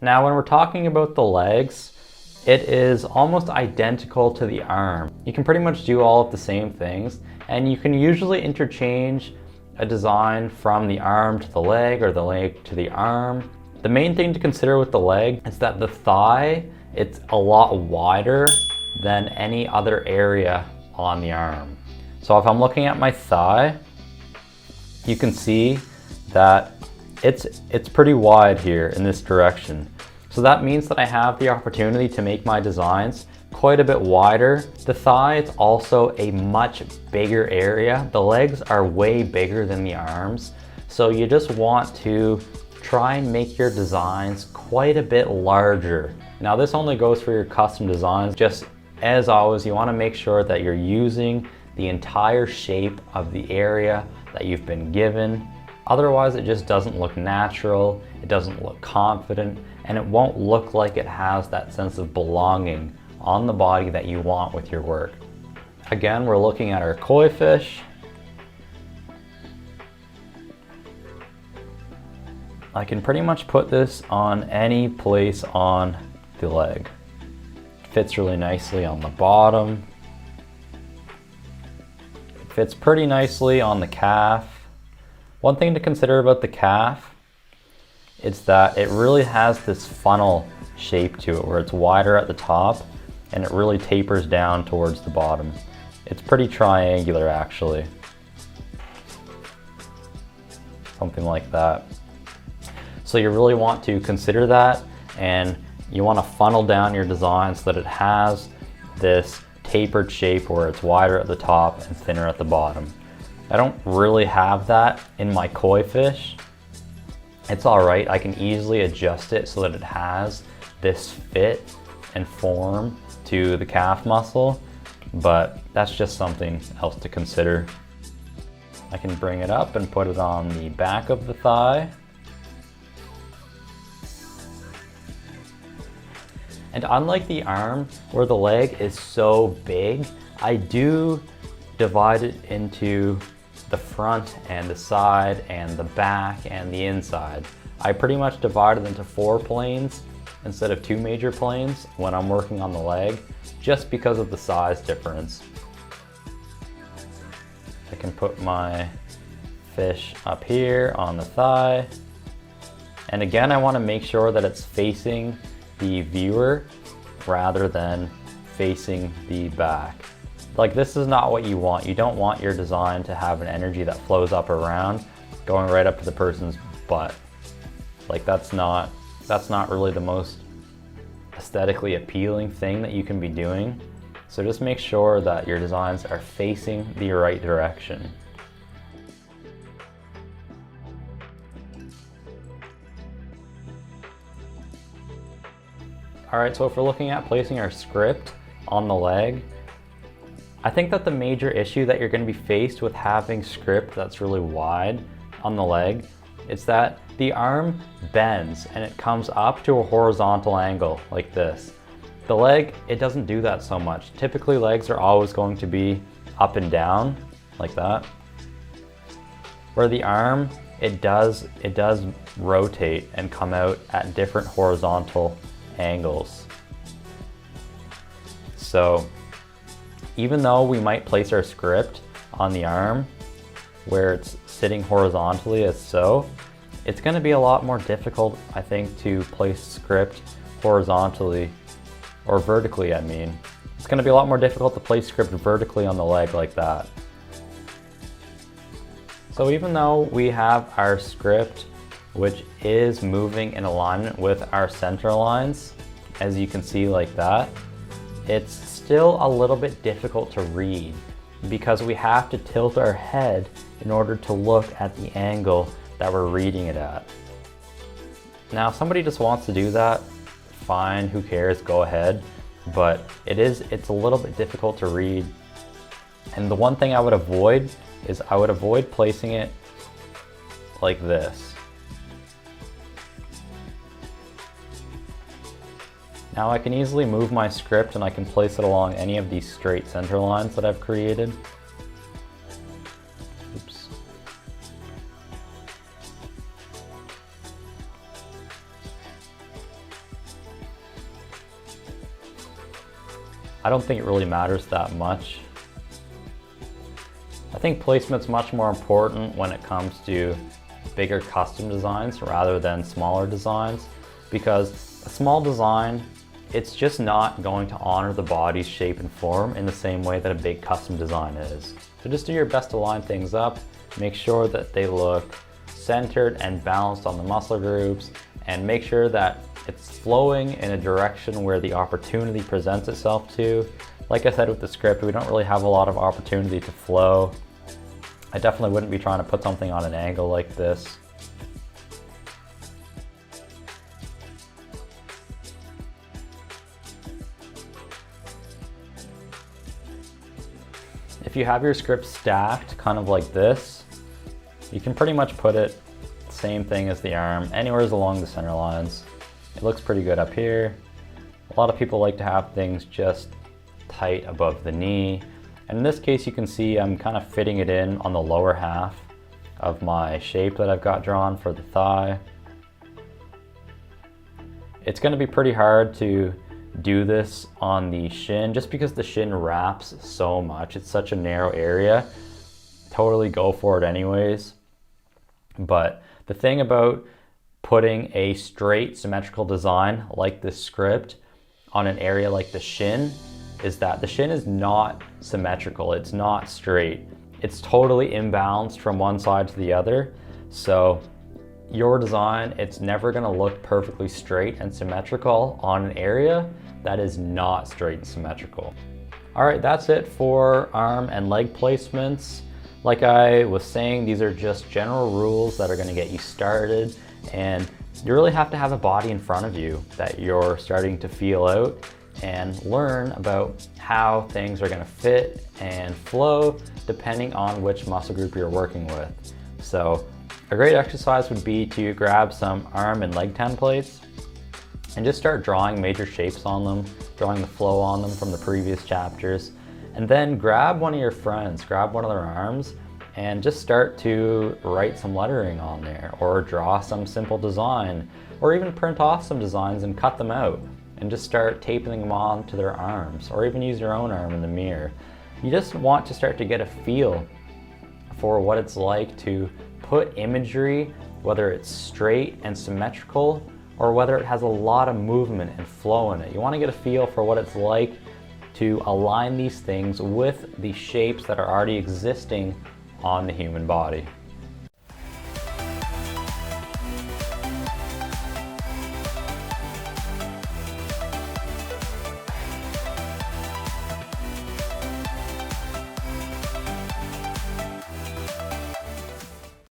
Now when we're talking about the legs, it is almost identical to the arm. You can pretty much do all of the same things, and you can usually interchange a design from the arm to the leg or the leg to the arm. The main thing to consider with the leg is that the thigh, it's a lot wider than any other area on the arm. So if I'm looking at my thigh, you can see that it's pretty wide here in this direction. So that means that I have the opportunity to make my designs quite a bit wider. The thigh is also a much bigger area. The legs are way bigger than the arms. So you just want to try and make your designs quite a bit larger. Now this only goes for your custom designs. Just as always, you want to make sure that you're using the entire shape of the area that you've been given. Otherwise, it just doesn't look natural, it doesn't look confident, and it won't look like it has that sense of belonging on the body that you want with your work. Again, we're looking at our koi fish. I can pretty much put this on any place on the leg. It fits really nicely on the bottom. It fits pretty nicely on the calf. One thing to consider about the calf is that it really has this funnel shape to it where it's wider at the top and it really tapers down towards the bottom. It's pretty triangular actually. Something like that. So you really want to consider that, and you want to funnel down your design so that it has this tapered shape where it's wider at the top and thinner at the bottom. I don't really have that in my koi fish. It's all right, I can easily adjust it so that it has this fit and form to the calf muscle, but that's just something else to consider. I can bring it up and put it on the back of the thigh. And unlike the arm, where the leg is so big, I do divide it into the front and the side and the back and the inside. I pretty much divide it into 4 planes instead of 2 major planes when I'm working on the leg, just because of the size difference. I can put my fish up here on the thigh. And again, I want to make sure that it's facing the viewer rather than facing the back. Like, this is not what you want. You don't want your design to have an energy that flows up around, going right up to the person's butt. Like, that's not really the most aesthetically appealing thing that you can be doing. So just make sure that your designs are facing the right direction. Alright, so if we're looking at placing our script on the leg, I think that the major issue that you're going to be faced with having script that's really wide on the leg is that the arm bends and it comes up to a horizontal angle like this. The leg, it doesn't do that so much. Typically legs are always going to be up and down like that. Where the arm, it does rotate and come out at different horizontal angles. So even though we might place our script on the arm where it's sitting horizontally as so, it's going to be a lot more difficult, I think, to place script horizontally, or vertically, I mean. It's going to be a lot more difficult to place script vertically on the leg like that. So even though we have our script, which is moving in alignment with our center lines, as you can see like that, it's still a little bit difficult to read because we have to tilt our head in order to look at the angle that we're reading it at. Now, if somebody just wants to do that, fine, who cares, go ahead. But it's a little bit difficult to read. And the one thing I would avoid is I would avoid placing it like this. Now I can easily move my script and I can place it along any of these straight center lines that I've created. Oops. I don't think it really matters that much. I think placement's much more important when it comes to bigger custom designs rather than smaller designs, because a small design, it's just not going to honor the body's shape and form in the same way that a big custom design is. So just do your best to line things up, make sure that they look centered and balanced on the muscle groups, and make sure that it's flowing in a direction where the opportunity presents itself to. Like I said with the script, we don't really have a lot of opportunity to flow. I definitely wouldn't be trying to put something on an angle like this. If you have your script stacked kind of like this, you can pretty much put it same thing as the arm, anywhere along the center lines. It looks pretty good up here. A lot of people like to have things just tight above the knee. And in this case, you can see I'm kind of fitting it in on the lower half of my shape that I've got drawn for the thigh. It's going to be pretty hard to do this on the shin just because the shin wraps so much. It's such a narrow area. Totally go for it anyways. But the thing about putting a straight symmetrical design like this script on an area like the shin is that the shin is not symmetrical. It's not straight. It's totally imbalanced from one side to the other. So your design, it's never gonna look perfectly straight and symmetrical on an area that is not straight and symmetrical. All right, that's it for arm and leg placements. Like I was saying, these are just general rules that are gonna get you started, and you really have to have a body in front of you that you're starting to feel out and learn about how things are gonna fit and flow depending on which muscle group you're working with. So a great exercise would be to grab some arm and leg templates and just start drawing major shapes on them, drawing the flow on them from the previous chapters. And then grab one of your friends, grab one of their arms, and just start to write some lettering on there, or draw some simple design, or even print off some designs and cut them out, and just start taping them on to their arms, or even use your own arm in the mirror. You just want to start to get a feel for what it's like to put imagery, whether it's straight and symmetrical, or whether it has a lot of movement and flow in it. You want to get a feel for what it's like to align these things with the shapes that are already existing on the human body.